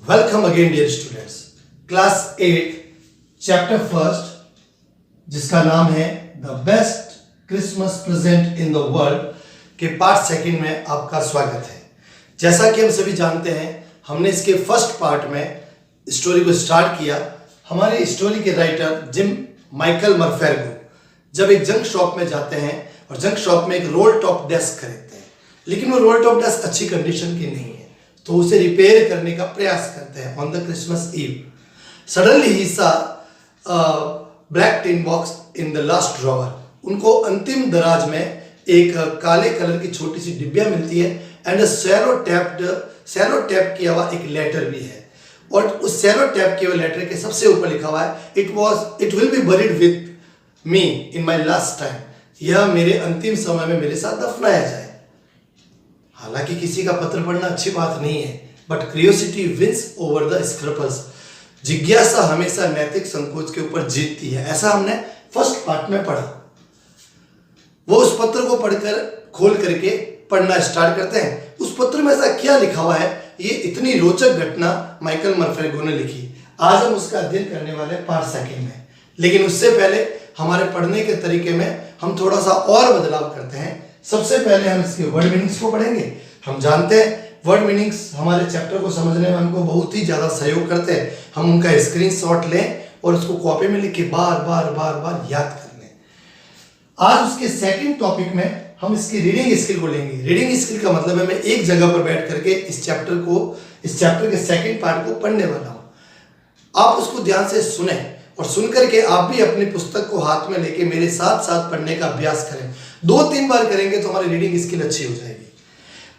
Welcome again dear students. Class 8 chapter first जिसका नाम है the best Christmas present in the world के part second में आपका स्वागत है। जैसा कि हम सभी जानते हैं, हमने इसके फर्स्ट पार्ट में स्टोरी को स्टार्ट किया। हमारे स्टोरी के राइटर जिम माइकल मरफेर्गो जब एक जंक शॉप में जाते हैं और जंक शॉप में एक रोल टॉप डेस्क खरीदते हैं, लेकिन वो रोल टॉप डेस्क अच्छी कंडीशन की नहीं है, तो उसे रिपेयर करने का प्रयास करते हैं on the Christmas Eve. Suddenly ही सा black tin box in the last drawer. उनको अंतिम दराज में एक काले कलर की छोटी सी डिब्बिया मिलती है एंड सेलो टैप किया हुआ एक लेटर भी है, और उस सेलो टैप किए हुए लेटर के सबसे ऊपर लिखा हुआ है it will be buried with me in my last time. यह मेरे अंतिम समय में मेरे साथ दफनाया जाए। हालांकि किसी का पत्र पढ़ना अच्छी बात नहीं है, but curiosity wins over the scruples. जिज्ञासा हमेशा नैतिक संकोच के ऊपर जीतती है, ऐसा हमने फर्स्ट पार्ट में पढ़ा। वो उस पत्र को पढ़कर खोल करके पढ़ना स्टार्ट करते हैं। उस पत्र में ऐसा क्या लिखा हुआ है, ये इतनी रोचक घटना माइकल मरफेर्गो ने लिखी। आज हम उसका अध्ययन करने वाले हैं पार्ट सेकंड में, लेकिन उससे पहले हमारे पढ़ने के तरीके में हम थोड़ा सा और बदलाव करते हैं। सबसे पहले हम इसके वर्ड मीनिंग्स को पढ़ेंगे। हम जानते हैं वर्ड मीनिंग्स हमारे चैप्टर को समझने में हमको बहुत ही ज़्यादा सहयोग करते हैं। हम उनका स्क्रीनशॉट लें और उसको कॉपी में लिख के बार बार याद कर लें। आज उसके सेकंड टॉपिक में हम इसकी रीडिंग स्किल को लेंगे। रीडिंग स्किल का मतलब है मैं एक जगह पर बैठ करके इस चैप्टर के सेकंड पार्ट को पढ़ने वाला हूँ। आप उसको ध्यान से सुने और सुन करके आप भी अपनी पुस्तक को हाथ में लेके मेरे साथ साथ पढ़ने का अभ्यास करें। 2-3 बार करेंगे तो हमारी रीडिंग स्किल अच्छी हो जाएगी।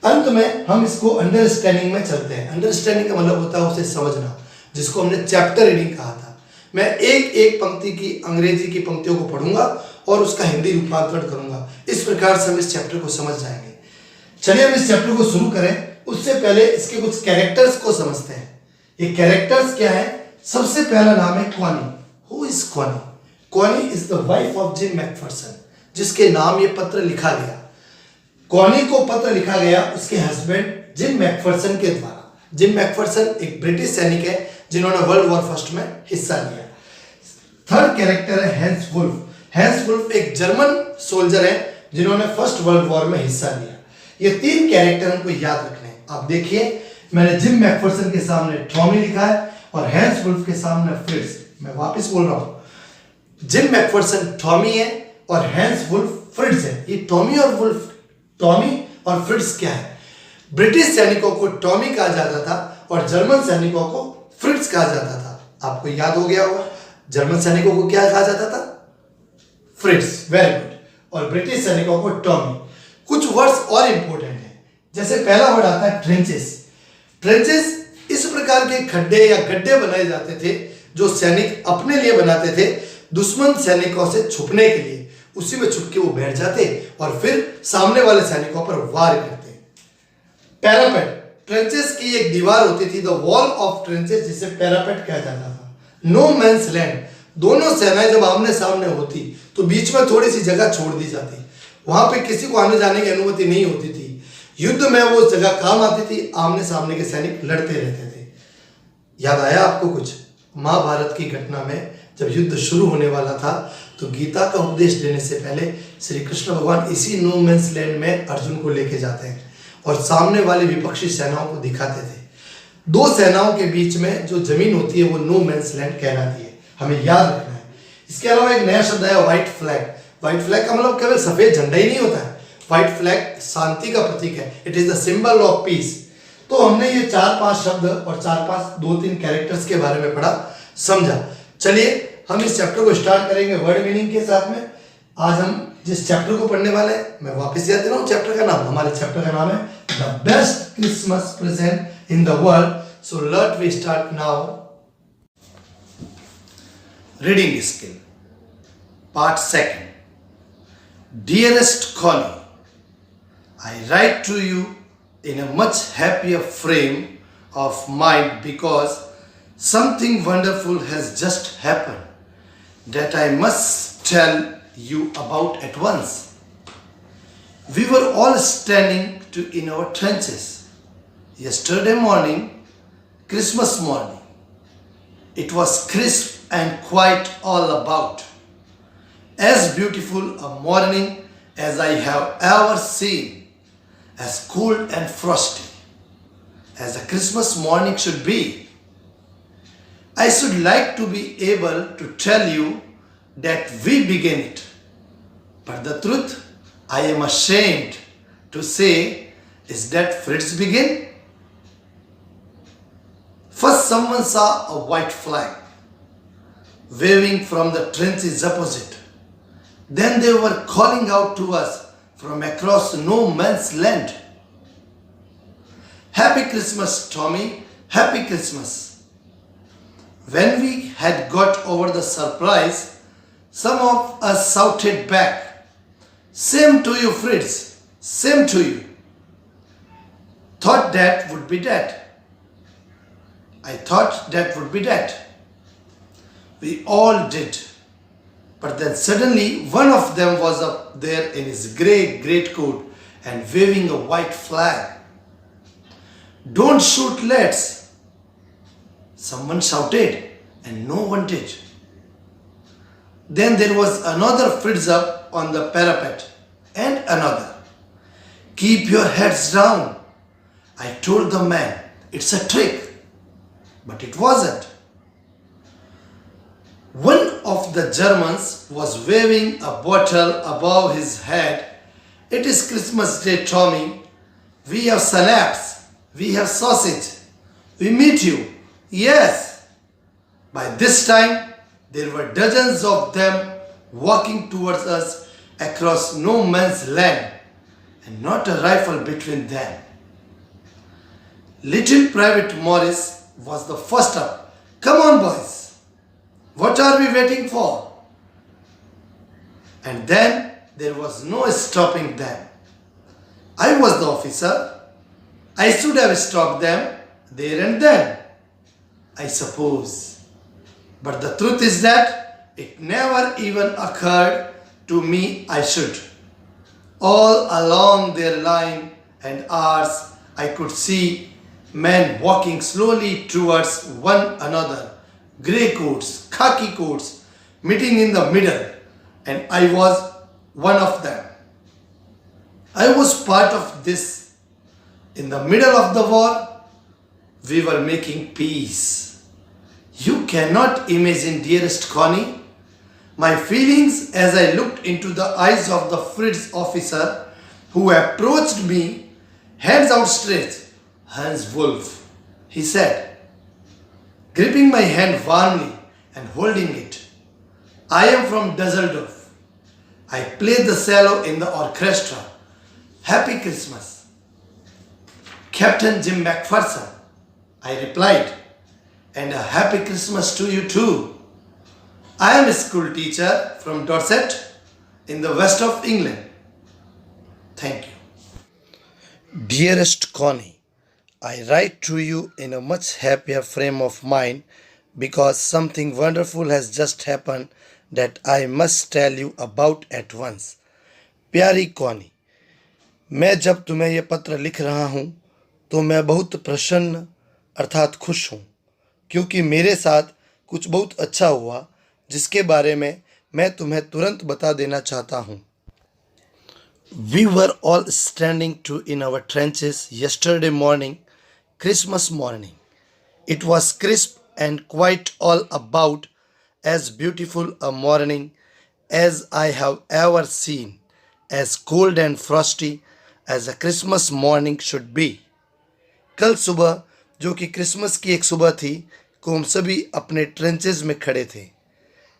अंत में हम इसको अंडरस्टैंडिंग में चलते हैं। अंडरस्टैंडिंग का मतलब होता है उसे समझना, जिसको हमने चैप्टर रीडिंग कहा था। मैं एक पंक्ति की अंग्रेजी की पंक्तियों को पढ़ूंगा और उसका हिंदी रूपांतरण करूंगा। इस प्रकार से हम इस चैप्टर को समझ जाएंगे। चलिए हम इस चैप्टर को शुरू करें। उससे पहले इसके कुछ कैरेक्टर्स को समझते हैं। ये कैरेक्टर्स क्या है? सबसे पहला नाम है Connie. Who is Connie? Connie is the wife of gym McPherson, जिसके नाम ये पत्र लिखा गया। कॉनी को पत्र लिखा गया उसके हस्बैंड जिम मैकफरसन के द्वारा। जिम मैकफरसन एक ब्रिटिश सैनिक है जिन्होंने वर्ल्ड वॉर फर्स्ट में हिस्सा लिया। थर्ड कैरेक्टर है हैंस वुल्फ। हैंस वुल्फ एक जर्मन सोल्जर है जिन्होंने फर्स्ट वर्ल्ड वॉर में हिस्सा लिया। ये 3 कैरेक्टर हमको याद रखने हैं। आप देखिए, मैंने जिम मैकफरसन के सामने टॉमी लिखा है और हैंस वुल्फ के सामने फ्रिट्ज। मैं वापस बोल रहा हूं, जिम मैकफरसन टॉमी है और हैंस वुल्फ फ्रिट्ज है। ये टॉमी और फ्रिट्ज क्या है? ब्रिटिश सैनिकों को टॉमी कहा जाता था और जर्मन सैनिकों को फ्रिट्ज कहा जाता था। आपको याद हो गया होगा, जर्मन सैनिकों को क्या कहा जाता था? फ्रिट्ज। Very good. और ब्रिटिश सैनिकों को टॉमी। कुछ वर्ड्स और इंपॉर्टेंट है, जैसे पहला वर्ड आता है ट्रेंचेस। ट्रेंचेस इस प्रकार के खड्डे या गड्ढे बनाए जाते थे जो सैनिक अपने लिए बनाते थे दुश्मन सैनिकों से छुपने के लिए। उसी में छुप के वो बैठ जाते और फिर सामने वाले सैनिकों पर वार करते। पैरापेट, ट्रेंचेस की एक दीवार होती थी, द वॉल ऑफ ट्रेंचेस, जिसे पैरापेट कहा जाता था। नो मैंस लैंड, दोनों सेनाएं जब आमने सामने होती तो बीच में थोड़ी सी जगह छोड़ दी जाती। वहां पे किसी को आने जाने की अनुमति नहीं होती थी। युद्ध में वो जगह काम आती थी, आमने सामने के सैनिक लड़ते रहते थे। याद आया आपको कुछ? महाभारत की घटना में जब युद्ध शुरू होने वाला था तो गीता का उपदेश देने से पहले श्री कृष्ण भगवान इसी नो मैंस लैंड में अर्जुन को लेके जाते हैं और सामने वाले विपक्षी सेनाओं को दिखाते थे। 2 सेनाओं के बीच में जो जमीन होती है वो नो मैंस लैंड कहलाती है, हमें याद रखना है। इसके अलावा एक नया शब्द है व्हाइट फ्लैग। व्हाइट फ्लैग का मतलब केवल सफेद झंडा ही नहीं होता है। व्हाइट फ्लैग शांति का प्रतीक है। It is the symbol of peace. तो हमने ये 4-5 शब्द और 4-5 2-3 कैरेक्टर्स के बारे में पढ़ा, समझा। चलिए हम इस चैप्टर को स्टार्ट करेंगे वर्ड मीनिंग के साथ में। आज हम जिस चैप्टर को पढ़ने वाले हैं, मैं वापस याद दे रहा हूं चैप्टर का नाम। हमारे चैप्टर का नाम है the best Christmas present in the world. So let we start now. Reading skill part second. Dearest Connie, I write to you in a much happier frame of mind because something wonderful has just happened that I must tell you about at once. We were all standing in our trenches yesterday morning Christmas morning. It was crisp and quiet all about. As beautiful a morning as I have ever seen, as cold and frosty as a Christmas morning should be. I should like to be able to tell you that we began it. But the truth, I am ashamed to say, is that Fritz began. First, someone saw a white flag waving from the trenches opposite. Then they were calling out to us from across no man's land. Happy Christmas, Tommy. Happy Christmas. When we had got over the surprise, some of us shouted back, "Same to you, Fritz. Same to you." Thought that would be that. I thought that would be that. We all did. But then suddenly one of them was up there in his grey greatcoat and waving a white flag. "Don't shoot, lads!" Someone shouted and no one did. Then there was another Fritz up on the parapet and another. "Keep your heads down." I told the man, "It's a trick." But it wasn't. One of the Germans was waving a bottle above his head. "It is Christmas Day, Tommy. We have snaps. We have sausage. We meet you." Yes. By this time, there were dozens of them walking towards us across no man's land and not a rifle between them. Little Private Morris was the first up. "Come on, boys. What are we waiting for?" And then there was no stopping them. I was the officer. I should have stopped them there and then, I suppose. But the truth is that it never even occurred to me I should. All along their line and ours, I could see men walking slowly towards one another, grey coats, khaki coats, meeting in the middle, and I was one of them. I was part of this. In the middle of the war, we were making peace. You cannot imagine, dearest Connie, my feelings as I looked into the eyes of the Fritz officer who approached me, hands outstretched. "Hans Wolf," he said, gripping my hand warmly and holding it. "I am from Dusseldorf. I play the cello in the orchestra. Happy Christmas." "Captain Jim MacPherson," I replied, "and a happy Christmas to you too. I am a school teacher from Dorset in the west of England." Thank you. Dearest Connie, I write to you in a much happier frame of mind because something wonderful has just happened that I must tell you about at once. प्यारी Connie, मैं जब तुम्हें यह पत्र लिख रहा हूँ तो मैं बहुत प्रसन्न अर्थात खुश हूँ क्योंकि मेरे साथ कुछ बहुत अच्छा हुआ जिसके बारे में मैं तुम्हें तुरंत बता देना चाहता हूँ. We were all standing in our trenches yesterday morning, Christmas morning. It was crisp and quiet all about, as beautiful a morning as I have ever seen, as cold and frosty as a Christmas morning should be. कल सुबह जो कि Christmas की एक सुबह थी को हम सभी अपने ट्रेंचेस में खड़े थे.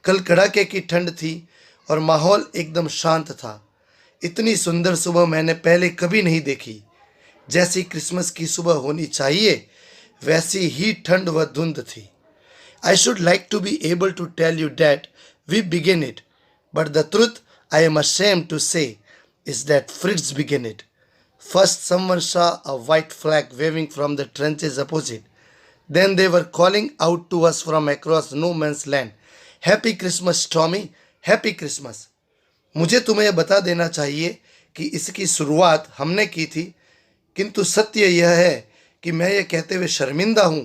कल कड़ाके की ठंड थी और माहौल एकदम शांत था. इतनी सुंदर सुबह मैंने पहले कभी नहीं देखी. जैसी क्रिसमस की सुबह होनी चाहिए वैसी ही ठंड व धुंध थी. I should like to be able to tell you that we began it, but the truth I am ashamed to say is that Fritz began it. First someone saw a white flag waving from the trenches opposite. Then they were calling out to us from across no man's land, "Happy Christmas, Tommy, Happy Christmas." मुझे तुम्हें यह बता देना चाहिए कि इसकी शुरुआत हमने की थी, किंतु सत्य यह है कि मैं ये कहते हुए शर्मिंदा हूँ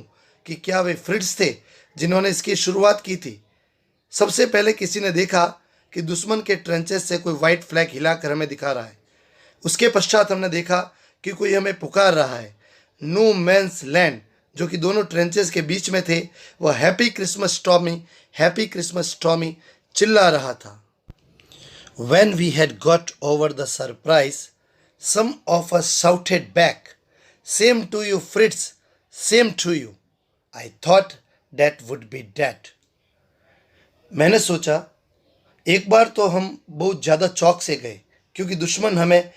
कि क्या वे फ्रिट्ज थे जिन्होंने इसकी शुरुआत की थी। सबसे पहले किसी ने देखा कि दुश्मन के ट्रेंचेस से कोई वाइट फ्लैग हिलाकर हमें दिखा रहा है। उसके पश्चात हमने देखा कि कोई हमें पुकार रहा है। नो मैंस लैंड, जो कि दोनों ट्रेंचेस के बीच में थे, वह हैप्पी क्रिसमस टॉमी चिल्ला रहा था। When we had got over the surprise, some of us shouted back, "Same to you, Fritz, same to you." I thought that would be that. मैंने सोचा एक बार तो हम बहुत ज़्यादा चौक से गए क्योंकि दुश्मन हमें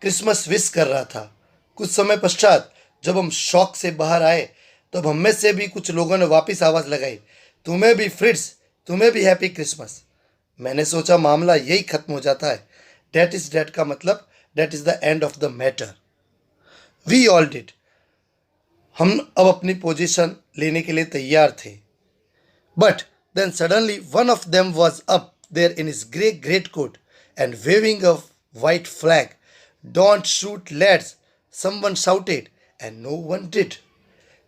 क्रिसमस विश कर रहा था। कुछ समय पश्चात जब हम शॉक से बाहर आए तब हम में से भी कुछ लोगों ने वापस आवाज़ लगाई, तुम्हें भी फ्रिट्स, तुम्हें भी हैप्पी क्रिसमस। मैंने सोचा मामला यही खत्म हो जाता है। डेट इज डेट का मतलब that is the end of the matter. We all did. हम अब अपनी पोजीशन लेने के लिए तैयार थे। But then suddenly one of them was up there in his grey great coat and waving a white flag. Don't shoot lads, someone shouted and no one did.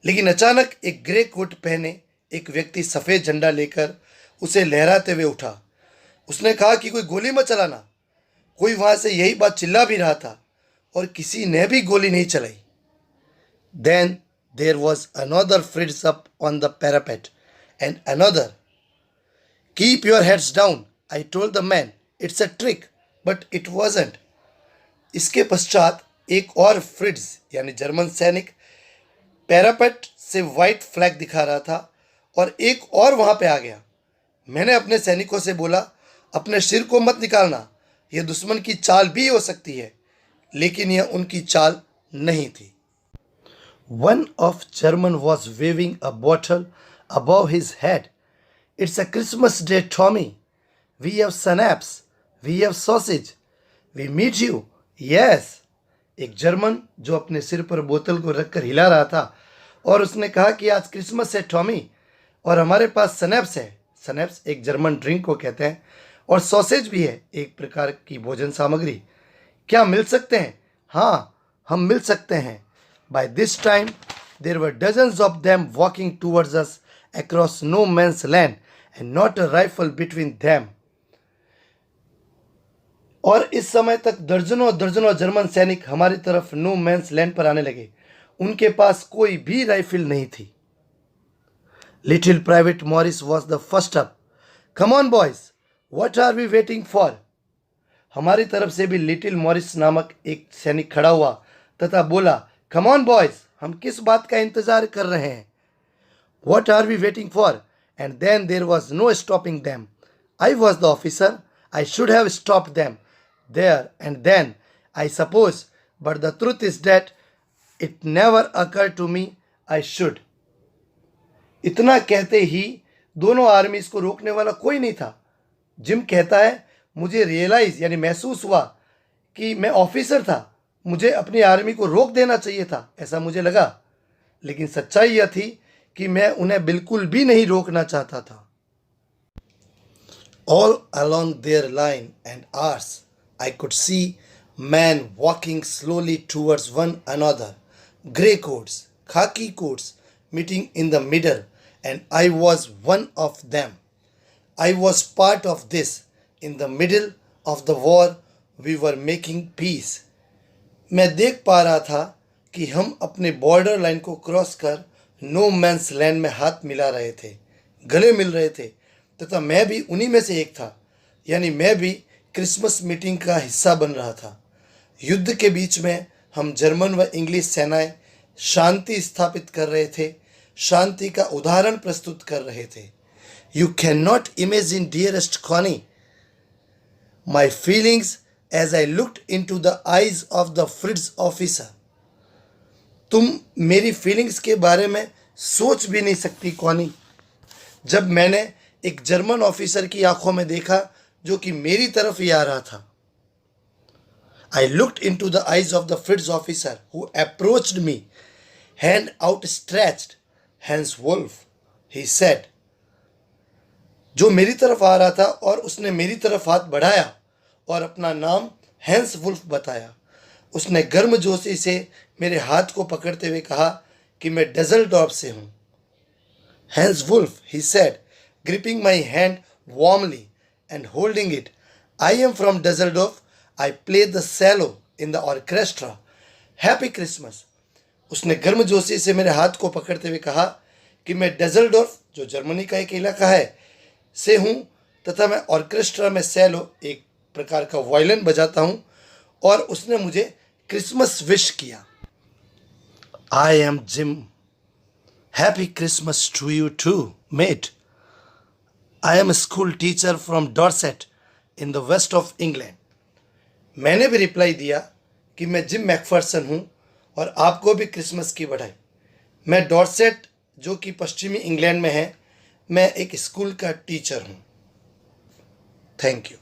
लेकिन अचानक एक ग्रे कोट पहने एक व्यक्ति सफ़ेद झंडा लेकर उसे लहराते हुए उठा। उसने कहा कि कोई गोली मत चलाना। कोई वहाँ से यही बात चिल्ला भी रहा था और किसी ने भी गोली नहीं चलाई। Then there was another Fritz up on the parapet and another. Keep your heads down, I told the man, it's a trick, but it wasn't. इसके पश्चात एक और फ्रिट्ज यानी जर्मन सैनिक पैरापेट से वाइट फ्लैग दिखा रहा था और एक और वहाँ पे आ गया। मैंने अपने सैनिकों से बोला, अपने सिर को मत निकालना, यह दुश्मन की चाल भी हो सकती है, लेकिन यह उनकी चाल नहीं थी। One of German was waving a bottle above his head. It's a Christmas day, Tommy. We have snaps. We have sausage. We meet you. Yes. एक जर्मन जो अपने सिर पर बोतल को रखकर हिला रहा था और उसने कहा कि आज क्रिसमस है टॉमी और हमारे पास स्नैप्स है। स्नैप्स एक जर्मन ड्रिंक को कहते हैं और सॉसेज भी है, एक प्रकार की भोजन सामग्री। क्या मिल सकते हैं? हाँ, हम मिल सकते हैं। By this time there were dozens of them walking towards us across no man's land and not a rifle between them. और इस समय तक दर्जनों दर्जनों जर्मन सैनिक हमारी तरफ नो मैंस लैंड पर आने लगे। उनके पास कोई भी राइफल नहीं थी। Little private Morris was the first up. Come on boys, what are we waiting for? हमारी तरफ से भी लिटिल मॉरिस नामक एक सैनिक खड़ा हुआ तथा बोला, कम ऑन बॉयज, हम किस बात का इंतजार कर रहे हैं? What are we waiting for? And then there was no stopping them. I was the officer, I should have stopped them there and then, I suppose, but the truth is that it never occurred to me I should. इतना कहते ही दोनों आर्मीज को रोकने वाला कोई नहीं था। Gym कहता है, मुझे रियलाइज यानी महसूस हुआ कि मैं ऑफिसर था, मुझे अपनी आर्मी को रोक देना चाहिए था, ऐसा मुझे लगा। लेकिन सच्चाई यह थी कि मैं उन्हें बिल्कुल भी नहीं रोकना चाहता था। All along their line and ours I could see men walking slowly towards one another, grey coats, khaki coats meeting in the middle, and I was one of them. I was part of this. In the middle of the war, we were making peace. मैं देख पा रहा था कि हम अपने border line को cross कर नो मैंस लैंड में हाथ मिला रहे थे, गले मिल रहे थे, तथा मैं भी उन्हीं में से एक था, यानी मैं भी क्रिसमस मीटिंग का हिस्सा बन रहा था। युद्ध के बीच में हम जर्मन व इंग्लिश सेनाएं शांति स्थापित कर रहे थे, शांति का उदाहरण प्रस्तुत कर रहे थे। You can not imagine dearest Connie my feelings as I looked into the eyes of the Fritz officer. तुम मेरी फीलिंग्स के बारे में सोच भी नहीं सकती कॉनी, जब मैंने एक जर्मन ऑफिसर की आंखों में देखा जो कि मेरी तरफ ही आ रहा था। I looked into the eyes of the Fritz officer who approached me, hand outstretched, Hans Wolf, he said. जो मेरी तरफ आ रहा था और उसने मेरी तरफ हाथ बढ़ाया और अपना नाम हैंस वुल्फ बताया। उसने गर्मजोशी से मेरे हाथ को पकड़ते हुए कहा कि मैं डज़ल्डॉर्फ से हूँ। Hans Wolf, he said, gripping my hand warmly and holding it. I am from Düsseldorf. I play the cello in the orchestra. Happy Christmas. उसने गर्मजोशी से मेरे हाथ को पकड़ते हुए कहा कि मैं डेजल्डोर्फ, जो जर्मनी का एक इलाका है, से हूँ तथा मैं ऑर्केस्ट्रा में सेलो, एक प्रकार का वायलिन बजाता हूँ, और उसने मुझे क्रिसमस विश किया. I am Jim. Happy Christmas to you too, mate. I am school teacher from Dorset in the west of England. मैंने भी रिप्लाई दिया कि मैं जिम मैकफर्सन हूँ और आपको भी क्रिसमस की बधाई. मैं डॉर्सेट, जो कि पश्चिमी इंग्लैंड में है, मैं एक स्कूल का टीचर हूँ. Thank you.